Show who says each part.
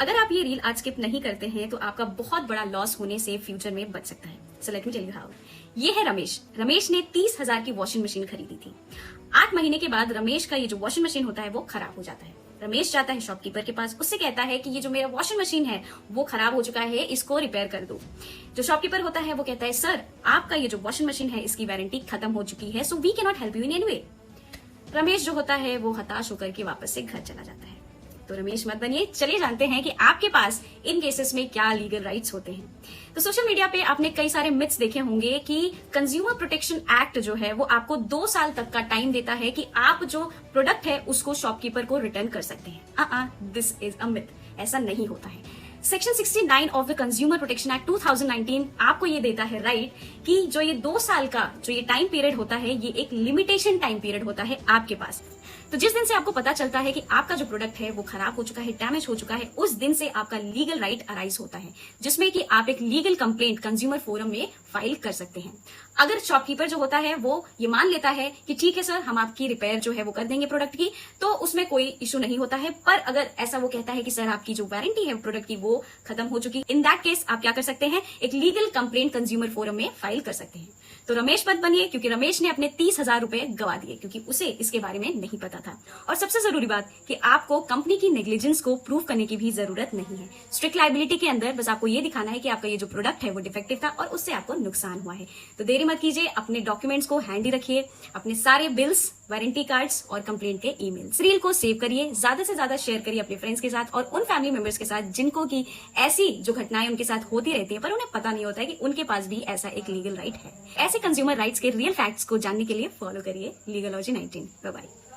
Speaker 1: अगर आप ये रील आज स्किप नहीं करते हैं तो आपका बहुत बड़ा लॉस होने से फ्यूचर में बच सकता है। So let me tell you how. ये है रमेश। रमेश ने 30,000 की वॉशिंग मशीन खरीदी थी। 8 महीने के बाद रमेश का ये जो वॉशिंग मशीन होता है वो खराब हो जाता है। रमेश जाता है शॉपकीपर के पास, उससे कहता है कि ये जो मेरा वॉशिंग मशीन है वो खराब हो चुका है, इसको रिपेयर कर दो। जो शॉपकीपर होता है वो कहता है, सर आपका ये जो वॉशिंग मशीन है इसकी वारंटी खत्म हो चुकी है, so we can not help you in any way. Ramesh जो होता है वो हताश होकर के वापस से घर चला जाता है। तो रमेश मत बनिए, चलिए जानते हैं कि आपके पास इन केसेस में क्या लीगल राइट्स होते हैं। तो सोशल मीडिया पे आपने कई सारे मिथ्स देखे होंगे कि कंज्यूमर प्रोटेक्शन एक्ट जो है वो आपको 2 साल तक का टाइम देता है कि आप जो प्रोडक्ट है उसको शॉपकीपर को रिटर्न कर सकते हैं। This is a myth. ऐसा नहीं होता है। Section 69 of the consumer protection act 2019 आपको ये देता है राइट कि जो ये 2 साल का जो ये टाइम पीरियड होता है ये एक लिमिटेशन टाइम पीरियड होता है आपके पास। तो जिस दिन से आपको पता चलता है कि आपका जो प्रोडक्ट है वो खराब हो चुका है, डैमेज हो चुका है, उस दिन से आपका लीगल राइट अराइज होता है, जिसमें कि आप एक लीगल कंप्लेंट कंज्यूमर फोरम में फाइल कर सकते हैं। अगर शॉपकीपर जो होता है वो ये मान लेता है कि ठीक है सर, हम आपकी रिपेयर जो है वो कर देंगे प्रोडक्ट की, तो उसमें कोई इशू नहीं होता है। पर अगर ऐसा वो कहता है कि सर आपकी जो वारंटी है प्रोडक्ट की वो खत्म हो चुकी, इन दैट केस आप क्या कर सकते हैं, एक लीगल कंप्लेंट कंज्यूमर फोरम में फाइल कर सकते हैं। तो रमेश मत बनिए, क्योंकि रमेश ने अपने 30,000 रुपए गवा दिए क्योंकि उसे इसके बारे में नहीं पता था। और सबसे जरूरी बात कि आपको कंपनी की नेग्लिजेंस को प्रूव करने की भी जरूरत नहीं है। स्ट्रिक्ट लायबिलिटी के अंदर बस आपको ये दिखाना है कि आपका ये जो प्रोडक्ट है वो डिफेक्टिव था और उससे आपको नुकसान हुआ है। तो देरी मत कीजिए, अपने डॉक्यूमेंट्स को हैंडी रखिए, अपने सारे बिल्स, वारंटी कार्ड्स और कंप्लेंट के ईमेल्स, रील को सेव करिए, ज्यादा से ज्यादा शेयर करिए अपने फ्रेंड्स के साथ और उन फैमिली मेंबर्स के साथ जिनको की ऐसी जो घटनाएं उनके साथ होती रहती है पर उन्हें पता नहीं होता है कि उनके पास भी ऐसा एक लीगल राइट है। ऐसे कंज्यूमर राइट्स के रियल फैक्ट्स को जानने के लिए फॉलो करिए लीगलॉजी 19। Bye bye.